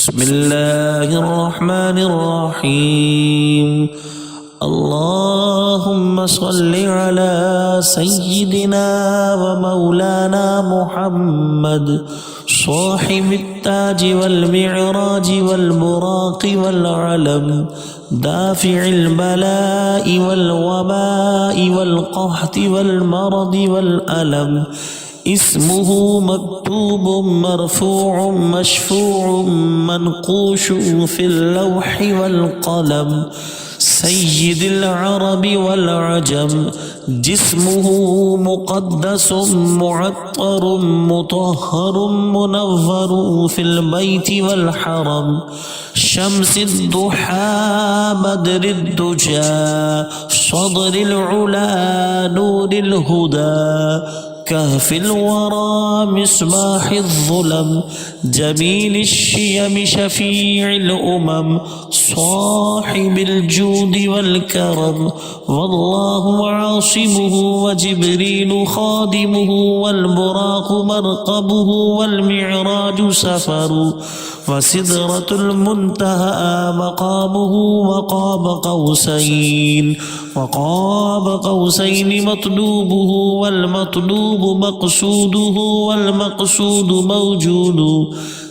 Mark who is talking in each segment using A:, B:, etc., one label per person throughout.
A: بسم الله الرحمن الرحيم. اللهم صل على سيدنا ومولانا محمد صاحب التاج والمعراج والبراق والعلم، دافع البلاء والوباء والقحط والمرض والألم. اسمه مكتوب مرفوع مشفوع منقوش في اللوح والقلم، سيد العرب والعجم. جسمه مقدس معطر مطهر منور في البيت والحرم، شمس الضحى بدر الدجى صدر العلا نور الهدى، كهف الورى مصباح الظلم، جميل الشيم شفيع الأمم، صاحب الجود والكرم. والله عاصمه وجبريل خادمه، والبراق مرقبه والمعراج سفر، وسدرة المنتهى مقامه، وقاب قوسين مطلوبه، والمطلوب مقصوده، والمقصود موجود.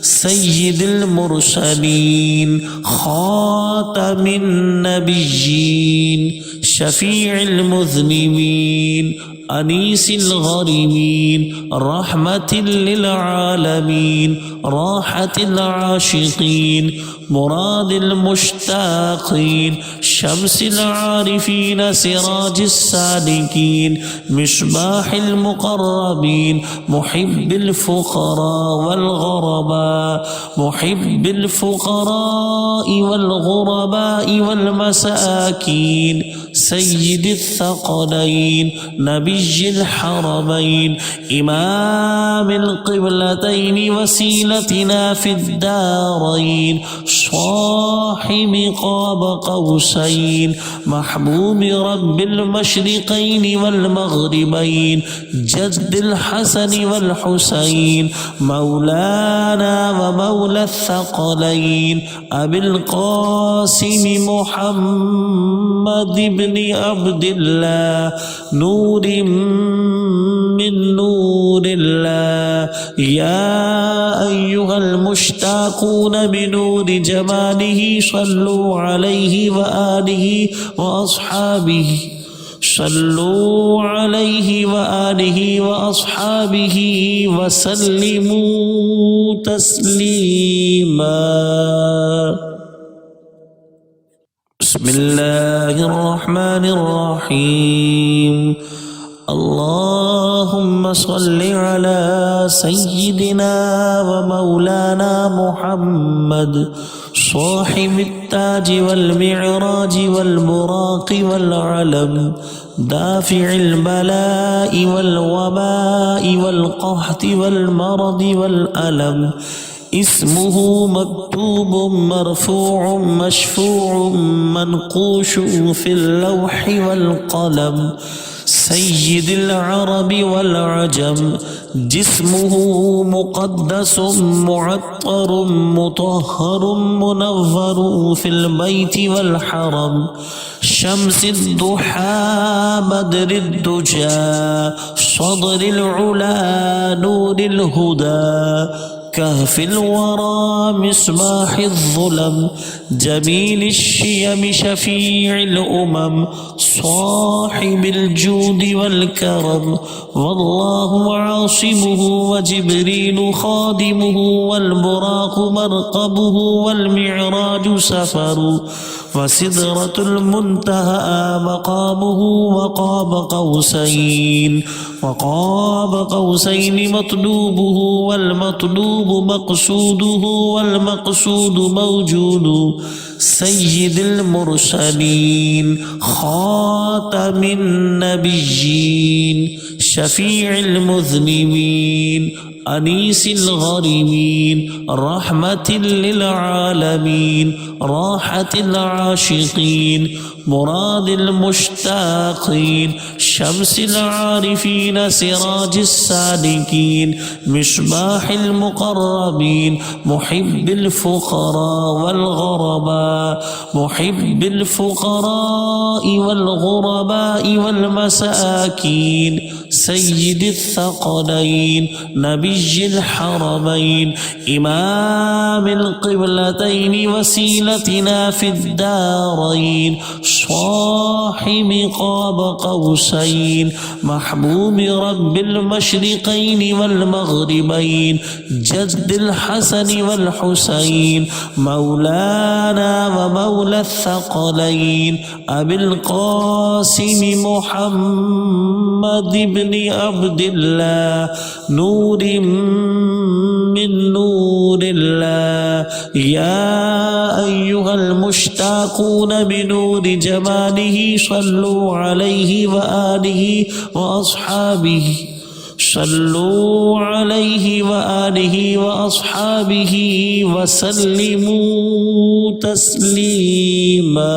A: سيد المرسلين خاتم النبيين، شفيع المذنبين أنيس الغريمين، رحمة للعالمين، راحة العاشقين، مراد المشتاقين، شمس العارفين، سراج السالكين، مصباح المقربين، محب الفقراء والغرباء، محب الفقراء والغرباء والمساكين، سيد الثقلين، نبي الحرمين، إمام القبلتين، وسيلتنا في الدارين، صاحب قاب قوسين، محبوب رب المشرقين والمغربين، جد الحسن والحسين، مولانا ومولى الثقلين، أبي القاسم محمد بن عبد الله، نور من نور الله. يا أيها المشتاقون بنور جماله صلوا عليه وآله وأصحابه، صلوا عليه وآله وأصحابه وسلموا تسليما. بسم الله الرحمن الرحيم. اللهم صل على سيدنا ومولانا محمد صاحب التاج والمعراج والبراق والعلم، دافع البلاء والوباء والقحط والمرض والألم. اسمه مكتوب مرفوع مشفوع منقوش في اللوح والقلم، سيد العرب والعجم. جسمه مقدس معطر مطهر منور في البيت والحرم، شمس الضحى بدر الدجى صدر العلا نور الهدى، كهف الورى مصباح الظلم، جميل الشيم شفيع الأمم، صاحب الجود والكرم. والله عاصمه وجبريل خادمه، والبراق مرقبه والمعراج سفر، وسدرة المنتهى مقامه، وقاب قوسين مطلوبه، والمطلوب مقصوده، والمقصود موجود. سيد المرسلين خاتم النبيين شفيع المذنبين أنيس الغريمين رحمة للعالمين راحة العاشقين مراد المشتاقين شمس العارفين سراج السالكين مصباح المقربين محب الفقراء والغرباء محب الفقراء والغرباء والمساكين سيد الثقلين نبي الحرمين إمام القبلتين وسيلتنا في الدارين صاحب قاب قوسين محبوب رب المشرقين والمغربين جد الحسن والحسين مولانا ومولى الثقلين أبي القاسم محمد بن عبد الله نور من نور الله يا أيها المشتاقون بنور جماله صلوا عليه وآله وأصحابه صلوا عليه وآله وأصحابه وسلموا تسليما.